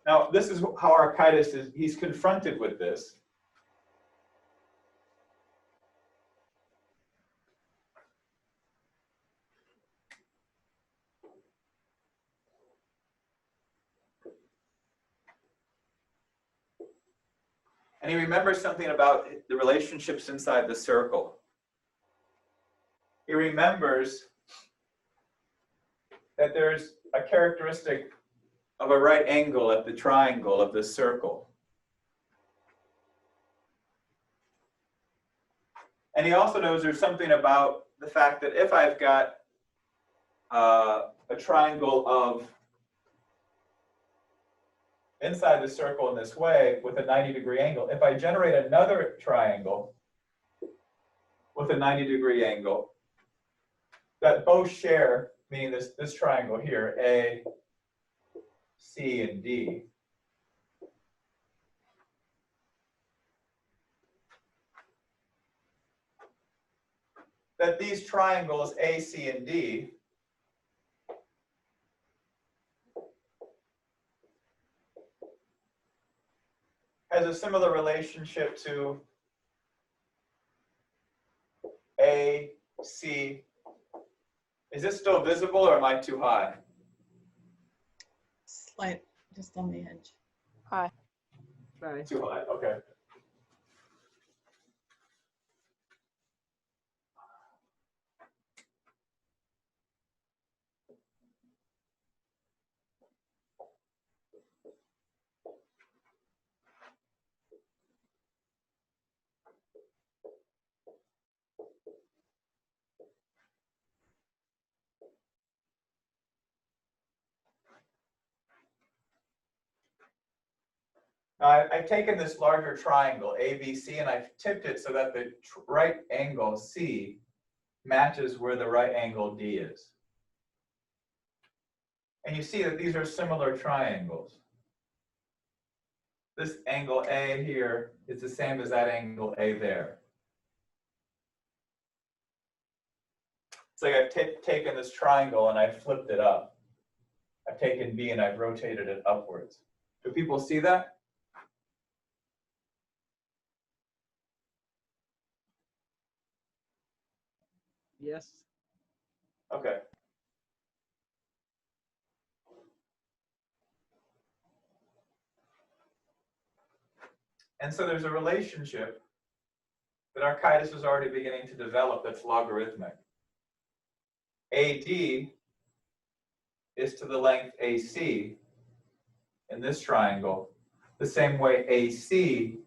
Now, this is how Archytas is, he's confronted with this. And he remembers something about the relationships inside the circle. He remembers that there's a characteristic of a right angle at the triangle of this circle. And he also knows there's something about the fact that if I've got a triangle of inside the circle in this way with a 90-degree angle, if I generate another triangle with a 90-degree angle that both share, meaning this triangle here, A, C, and D, that these triangles A, C, and D has a similar relationship to A, C. Is this still visible or am I too high? Slight, just on the edge. Right. Too high, okay. Now, I've taken this larger triangle, ABC, and I've tipped it so that the right angle, C, matches where the right angle, D is. And you see that these are similar triangles. This angle A here is the same as that angle A there. It's like I've taken this triangle and I've flipped it up. I've taken B and I've rotated it upwards. Do people see that? Yes. Okay. And so there's a relationship that Archytas is already beginning to develop that's logarithmic. AD is to the length AC in this triangle, the same way AC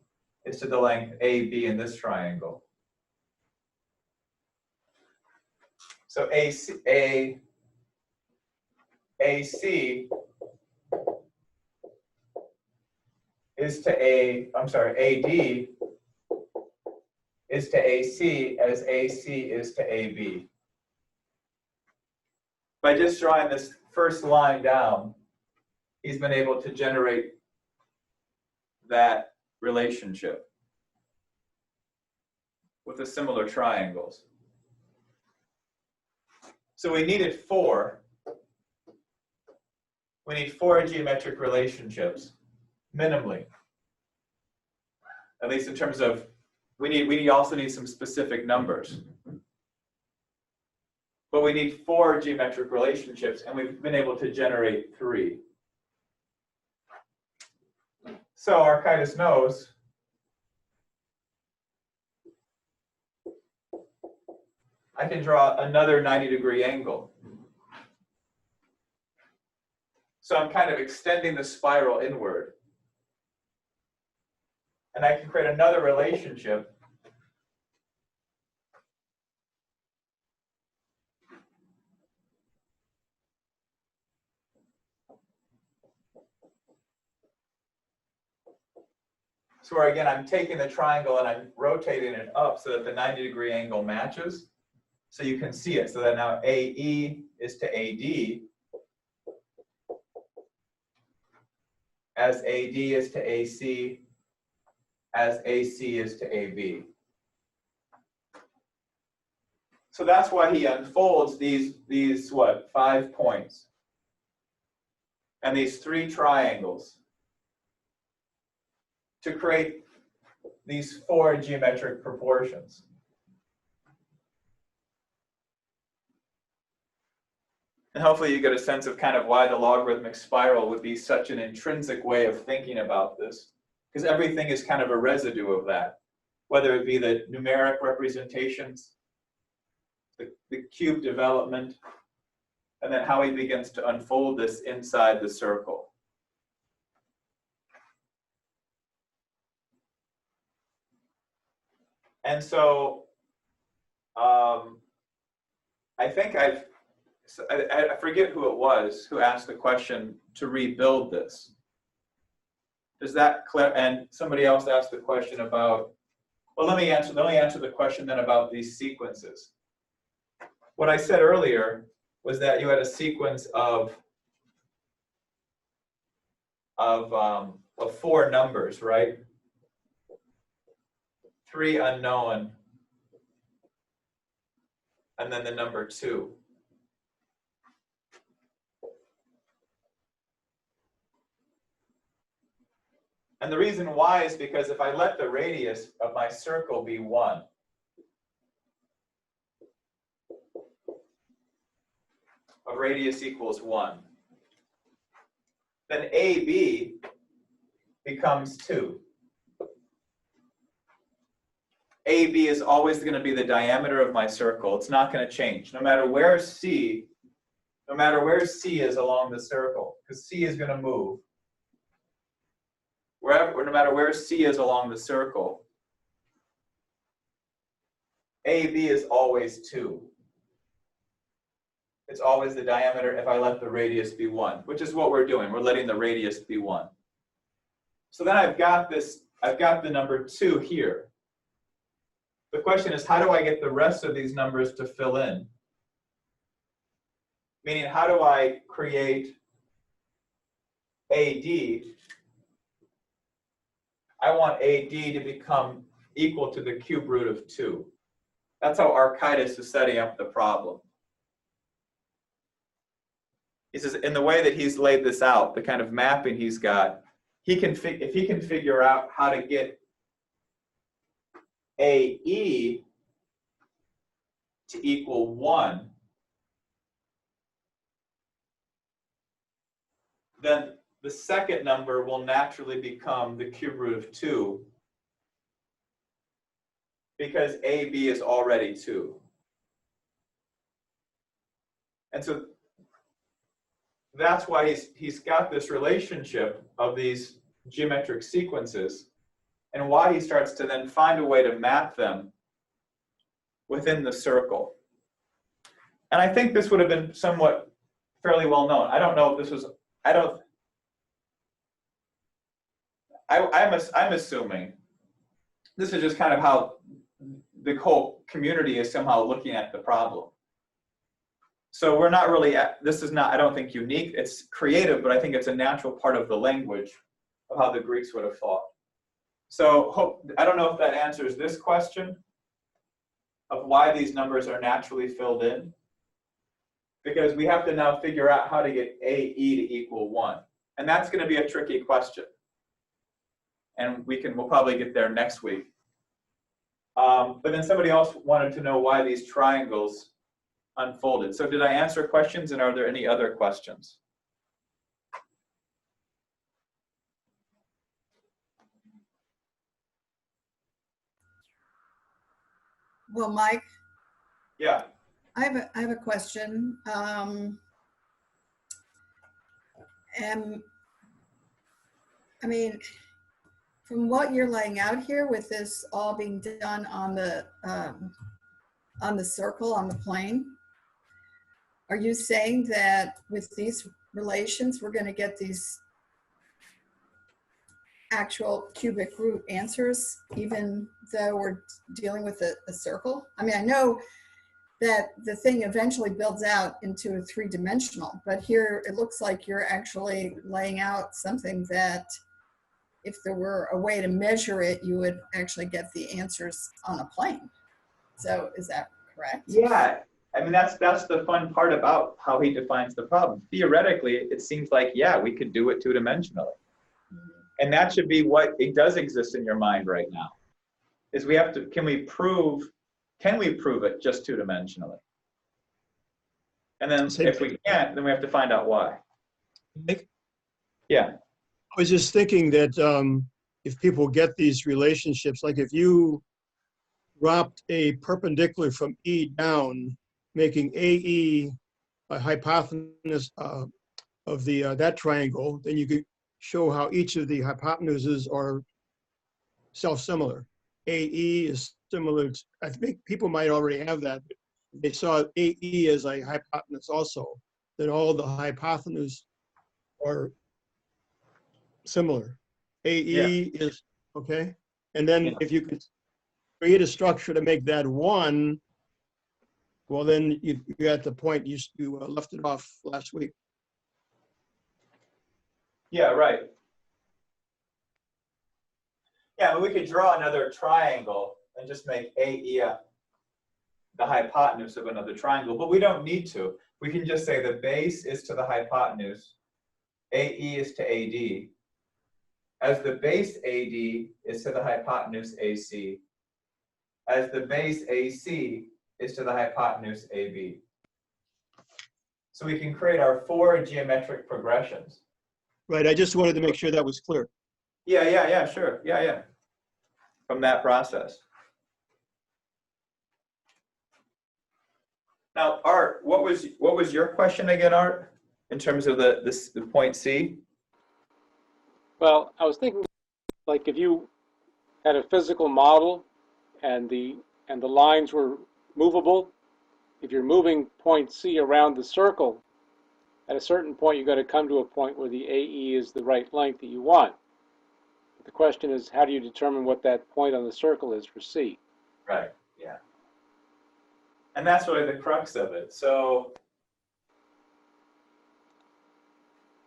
is to the length AB in this triangle. So AC is to AD is to AC as AC is to AB. By just drawing this first line down, he's been able to generate that relationship with the similar triangles. So we needed four. We need four geometric relationships, minimally. At least in terms of, we also need some specific numbers. But we need four geometric relationships, and we've been able to generate three. So Archytas knows I can draw another 90-degree angle. So I'm kind of extending the spiral inward. And I can create another relationship so where again, I'm taking the triangle and I'm rotating it up so that the 90-degree angle matches. So you can see it. So that now AE is to AD, as AD is to AC, as AC is to AB. So that's why he unfolds these what, 5 points and these 3 triangles to create these 4 geometric proportions. And hopefully you get a sense of kind of why the logarithmic spiral would be such an intrinsic way of thinking about this, because everything is kind of a residue of that, whether it be the numeric representations, the cube development, and then how he begins to unfold this inside the circle. And so I think I forget who it was who asked the question to rebuild this. Does that clear? And somebody else asked the question about, well, let me answer the question then about these sequences. What I said earlier was that you had a sequence of 4 numbers, right? 3 unknown, and then the number 2. And the reason why is because if I let the radius of my circle be 1, a radius equals 1, then AB becomes 2. AB is always going to be the diameter of my circle. It's not going to change, no matter where C is along the circle, because C is going to move. No matter where C is along the circle, AB is always 2. It's always the diameter if I let the radius be 1, which is what we're doing. We're letting the radius be 1. So then I've got the number 2 here. The question is, how do I get the rest of these numbers to fill in? Meaning, how do I create AD? I want AD to become equal to the cube root of 2. That's how Archytas is setting up the problem. He says, in the way that he's laid this out, the kind of mapping he's got, if he can figure out how to get AE to equal 1, then the second number will naturally become the cube root of 2 because AB is already 2. And so that's why he's got this relationship of these geometric sequences, and why he starts to then find a way to map them within the circle. And I think this would have been somewhat fairly well known. I don't know if this was, I'm assuming this is just kind of how the whole community is somehow looking at the problem. So we're not really, this is not, I don't think, unique. It's creative, but I think it's a natural part of the language of how the Greeks would have thought. So I don't know if that answers this question of why these numbers are naturally filled in, because we have to now figure out how to get AE to equal 1. And that's going to be a tricky question. And we'll probably get there next week. But then somebody else wanted to know why these triangles unfolded. So did I answer questions, and are there any other questions? Well, Mike, Yeah. I have a question. And I mean, from what you're laying out here, with this all being done on the circle, on the plane, are you saying that with these relations, we're going to get these actual cubic root answers, even though we're dealing with a circle? I mean, I know that the thing eventually builds out into a 3-dimensional, but here it looks like you're actually laying out something that if there were a way to measure it, you would actually get the answers on a plane. So is that correct? Yeah, I mean, that's the fun part about how he defines the problem. Theoretically, it seems like, yeah, we could do it two-dimensionally. And that should be what it does exist in your mind right now. Is we have to, can we prove it just two-dimensionally? And then if we can't, then we have to find out why. Nick, Yeah, I was just thinking that if people get these relationships, like if you dropped a perpendicular from E down, making AE a hypotenuse of that triangle, then you could show how each of the hypotenuses are self-similar. AE is similar to, I think people might already have that. They saw AE as a hypotenuse also, that all the hypotenuses are similar. AE is, okay? And then Yeah. if you could create a structure to make that one, well, then you're at the point you left it off last week. yeah, right. Yeah, but we could draw another triangle and just make AE the hypotenuse of another triangle, but we don't need to. We can just say the base is to the hypotenuse, AE is to AD. As the base AD is to the hypotenuse AC, as the base AC is to the hypotenuse AB. So we can create our 4 geometric progressions. Right, I just wanted to make sure that was clear. Yeah, sure. Yeah. From that process. Now, Art, what was your question again, Art, in terms of the point C? Well, I was thinking, like, if you had a physical model and the lines were movable, if you're moving point C around the circle, at a certain point you've got to come to a point where the AE is the right length that you want. But the question is, how do you determine what that point on the circle is for C? Right, yeah. And that's really the crux of it. So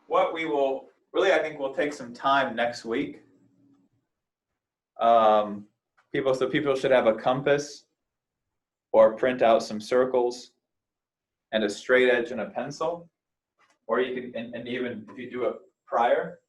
what we will, really, I think we'll take some time next week. People should have a compass or print out some circles and a straight edge and a pencil, or you can, and even if you do it prior.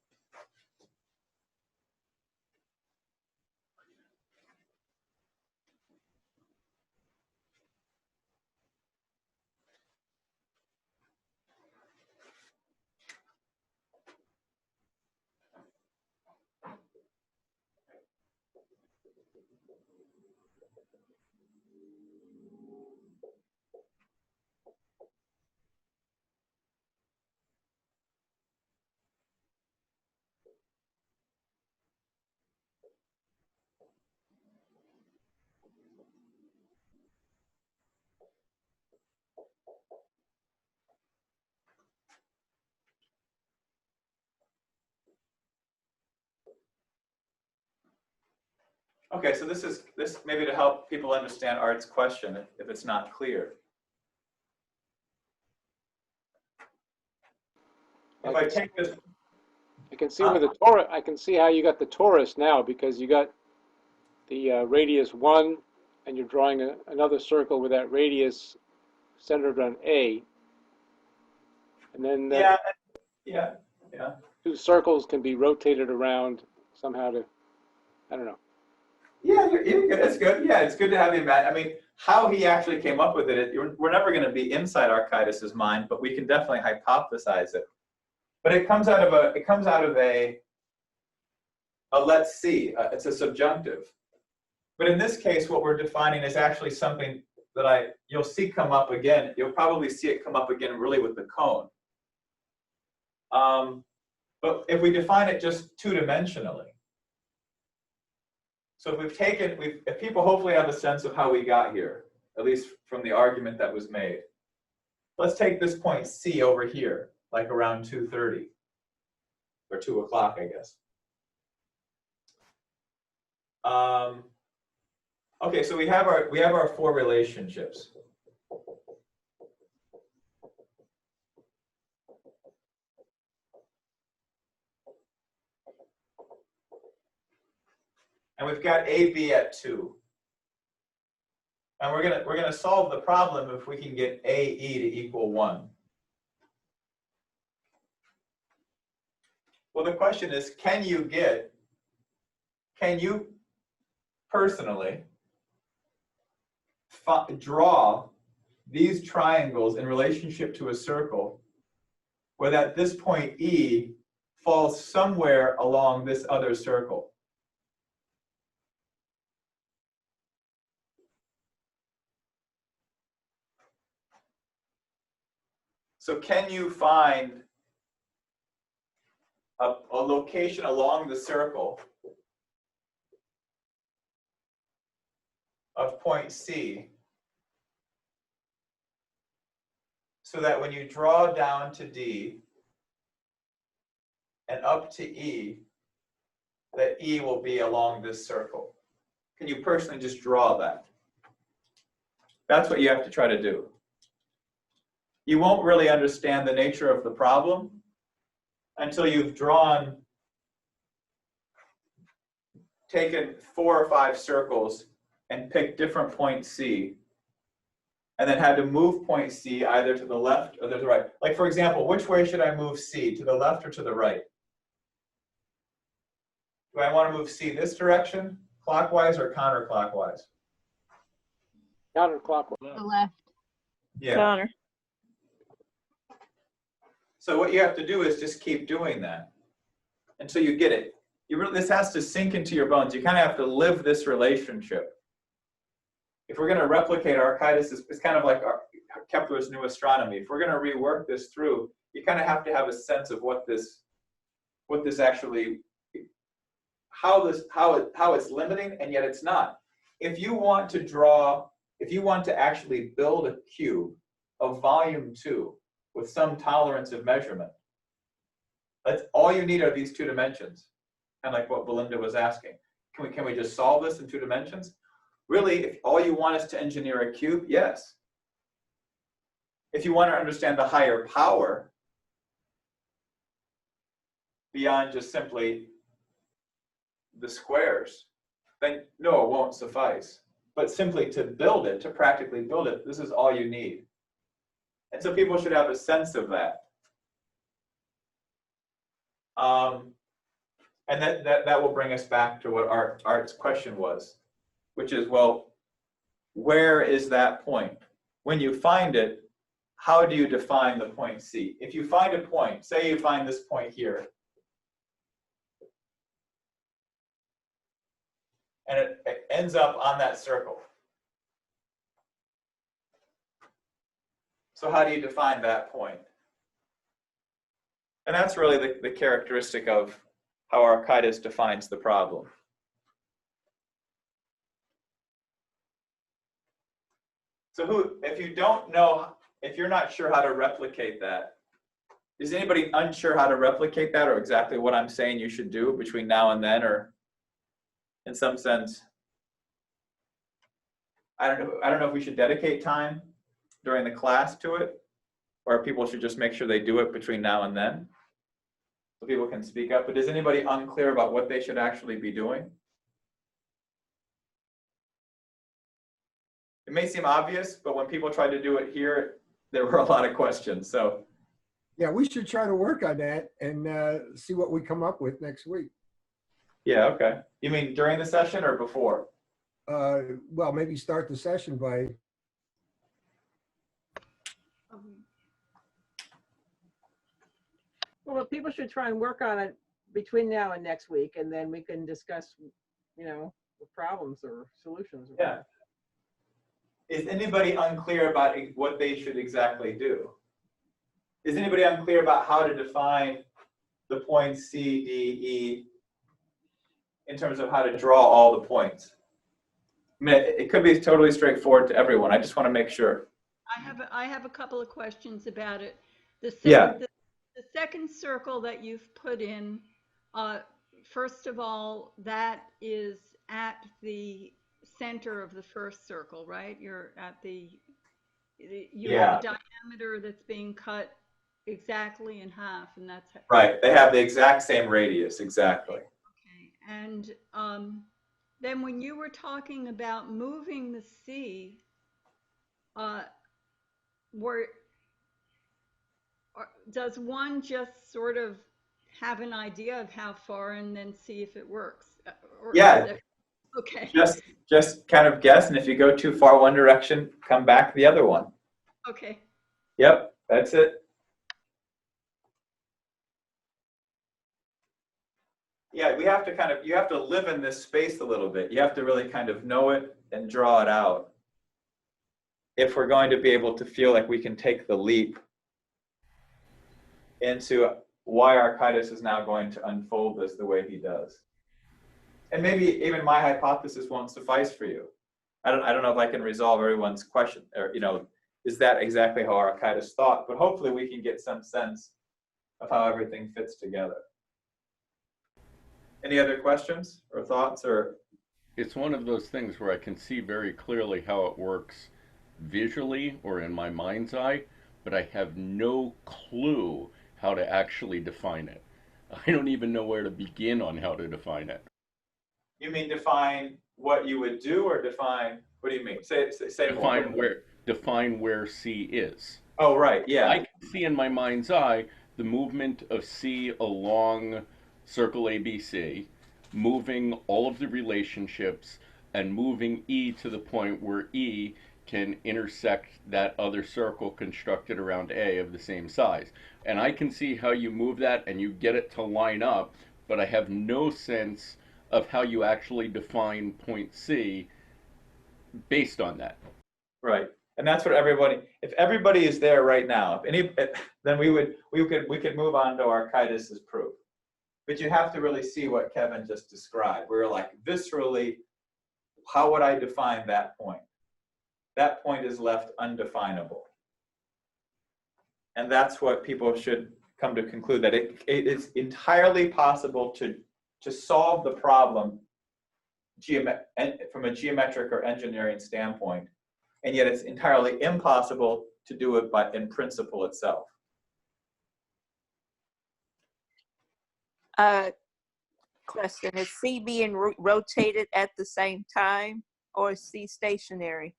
Okay, so this maybe to help people understand Art's question if it's not clear. If I take this, I can see where the torus, I can see how you got the torus now, because you got the radius 1 and you're drawing another circle with that radius centered on A. And then yeah. 2 circles can be rotated around somehow to, I don't know. Yeah, you're good. It's good. Yeah, it's good to have you, I mean, how he actually came up with it, we're never going to be inside Archytas's mind, but we can definitely hypothesize it. But it comes out of a let's see. It's a subjunctive. But in this case, what we're defining is actually something that you'll see come up again. You'll probably see it come up again really with the cone. But if we define it just two-dimensionally, so if people hopefully have a sense of how we got here, at least from the argument that was made. Let's take this point C over here, like around 2:30 or 2 o'clock, I guess. Okay, so we have our 4 relationships. And we've got AB at 2. And we're gonna solve the problem if we can get AE to equal 1. Well, the question is, can you personally draw these triangles in relationship to a circle where at this point E falls somewhere along this other circle? So can you find a location along the circle of point C so that when you draw down to D and up to E, that E will be along this circle? Can you personally just draw that? That's what you have to try to do. You won't really understand the nature of the problem until you've taken 4 or 5 circles and picked different point C, and then had to move point C either to the left or to the right. Like, for example, which way should I move C, to the left or to the right? Do I want to move C this direction, clockwise or counterclockwise? Counterclockwise. The left. Yeah. Counter. So what you have to do is just keep doing that until you get it. This has to sink into your bones. You kind of have to live this relationship. If we're going to replicate Archytas, it's kind of like Kepler's new astronomy. If we're going to rework this through, you kind of have to have a sense of what this actually, how it's limiting, and yet it's not. If you want to actually build a cube of volume 2 with some tolerance of measurement, that's all you need are these 2 dimensions. And like what Belinda was asking, can we just solve this in 2 dimensions? Really, if all you want is to engineer a cube, yes. If you want to understand the higher power beyond just simply the squares, then no, it won't suffice. But simply to build it, to practically build it, this is all you need. And so people should have a sense of that. And that will bring us back to what Art's question was, which is, well, where is that point? When you find it, how do you define the point C? If you find a point, say you find this point here, and it ends up on that circle. So how do you define that point? And that's really the characteristic of how Archytas defines the problem. So if you don't know, if you're not sure how to replicate that, is anybody unsure how to replicate that, or exactly what I'm saying you should do between now and then, or in some sense, I don't know if we should dedicate time during the class to it, or people should just make sure they do it between now and then, so people can speak up. But is anybody unclear about what they should actually be doing? It may seem obvious, but when people tried to do it here, there were a lot of questions. So yeah, we should try to work on that and see what we come up with next week. yeah, okay. You mean during the session or before? Well, maybe start the session by, Well, people should try and work on it between now and next week, and then we can discuss, the problems or solutions. Yeah. Is anybody unclear about what they should exactly do? Is anybody unclear about how to define the points C, D, E in terms of how to draw all the points? I mean, it could be totally straightforward to everyone. I just want to make sure. I have a couple of questions about it. The second circle that you've put in, first of all, that is at the center of the first circle, right? You're at you have a diameter that's being cut exactly in half, and that's right. They have the exact same radius, exactly. Okay, and then when you were talking about moving the C does one just sort of have an idea of how far and then see if it works? Or is Yeah. it- Okay. Just kind of guess, and if you go too far one direction, come back the other one. Okay. Yep, that's it. Yeah, we have to kind of, you have to live in this space a little bit. You have to really kind of know it and draw it out if we're going to be able to feel like we can take the leap into why Archytas is now going to unfold this the way he does. And maybe even my hypothesis won't suffice for you. I don't know if I can resolve everyone's question, or, you know, is that exactly how Archytas thought? But hopefully we can get some sense of how everything fits together. Any other questions or thoughts? Or It's one of those things where I can see very clearly how it works visually or in my mind's eye, but I have no clue how to actually define it. I don't even know where to begin on how to define it. you mean define what you would do, or define, what do you mean? Say more. Define where C is. Oh, right, yeah. I can see in my mind's eye the movement of C along circle ABC, moving all of the relationships, and moving E to the point where E can intersect that other circle constructed around A of the same size. And I can see how you move that and you get it to line up, but I have no sense of how you actually define point C based on that. Right. And that's what everybody, if everybody is there right now, then we could move on to Archytas's proof. But you have to really see what Kevin just described. We're like, viscerally, how would I define that point? That point is left undefinable. And that's what people should come to conclude, that it is entirely possible to solve the problem from a geometric or engineering standpoint, and yet it's entirely impossible to do it in principle itself. Question, is C being rotated at the same time, or is C stationary?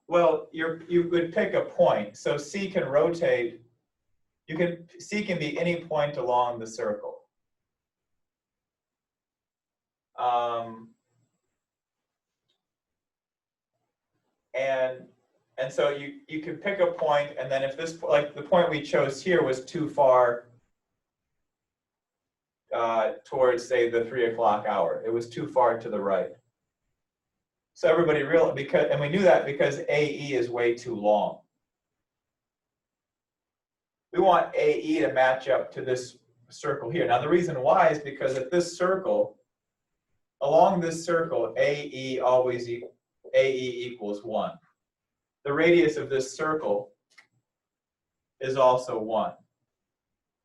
Well, you would pick a point. So C can rotate. C can be any point along the circle. And so you can pick a point, and then if this, like the point we chose here, was too far towards, say, the 3 o'clock hour, it was too far to the right. So everybody and we knew that because AE is way too long. We want AE to match up to this circle here. Now the reason why is because at this circle, along this circle, AE equals 1. The radius of this circle is also 1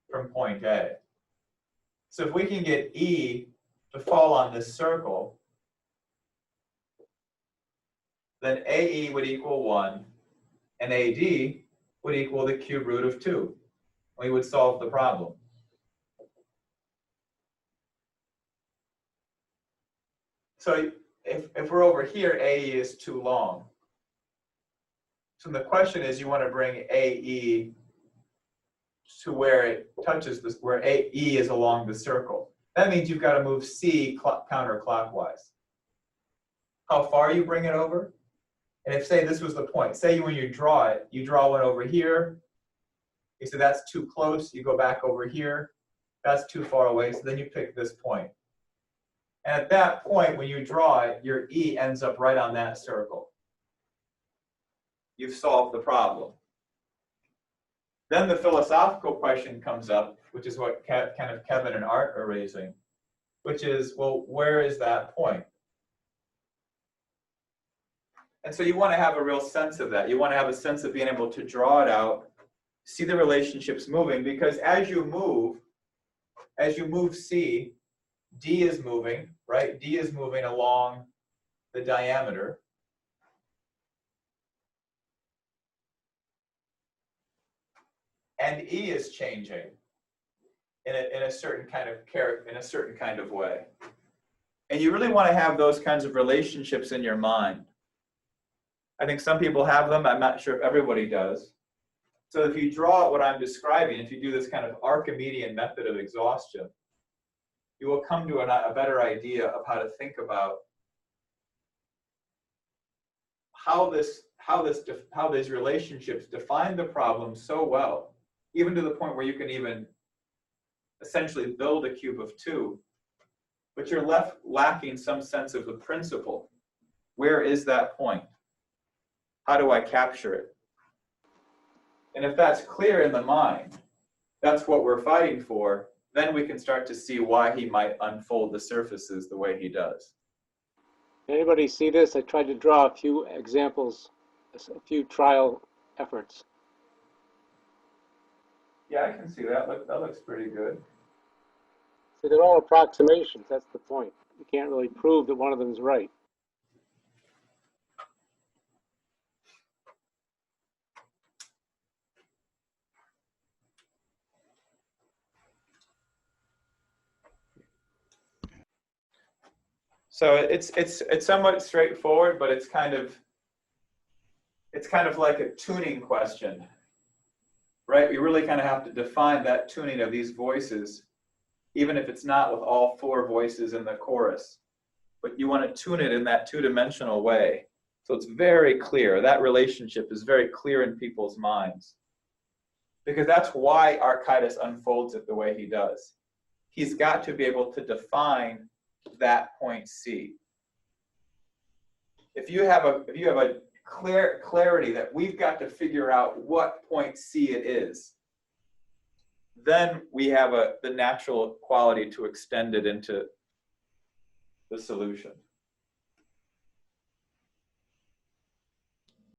from point A. So if we can get E to fall on this circle, then AE would equal 1, and AD would equal the cube root of 2. We would solve the problem. So if we're over here, AE is too long. So the question is, you want to bring AE to where it touches this, where AE is along the circle. That means you've got to move C counterclockwise. How far you bring it over? And if, say, this was the point, say when you draw it, you draw one over here. You say that's too close, you go back over here. That's too far away, so then you pick this point. And at that point, when you draw it, your E ends up right on that circle. You've solved the problem. Then the philosophical question comes up, which is what kind of Kevin and Art are raising, which is, well, where is that point? And so you want to have a real sense of that. You want to have a sense of being able to draw it out, see the relationships moving, because as you move C, D is moving, right? D is moving along the diameter. And E is changing in a certain kind of way. And you really want to have those kinds of relationships in your mind. I think some people have them. I'm not sure if everybody does. So if you draw what I'm describing, if you do this kind of Archimedean method of exhaustion, you will come to a better idea of how to think about how these relationships define the problem so well, even to the point where you can even essentially build a cube of 2, but you're left lacking some sense of the principle. Where is that point? How do I capture it? And if that's clear in the mind, that's what we're fighting for, then we can start to see why he might unfold the surfaces the way he does. Anybody see this? I tried to draw a few examples, a few trial efforts. Yeah, I can see that. That looks pretty good. So they're all approximations, that's the point. You can't really prove that one of them is right. So it's somewhat straightforward, but it's kind of like a tuning question, right? We really kind of have to define that tuning of these voices, even if it's not with all 4 voices in the chorus, but you want to tune it in that 2-dimensional way. So it's very clear. That relationship is very clear in people's minds, because that's why Archytas unfolds it the way he does. He's got to be able to define that point C. If you have a clarity that we've got to figure out what point C it is, then we have the natural quality to extend it into the solution.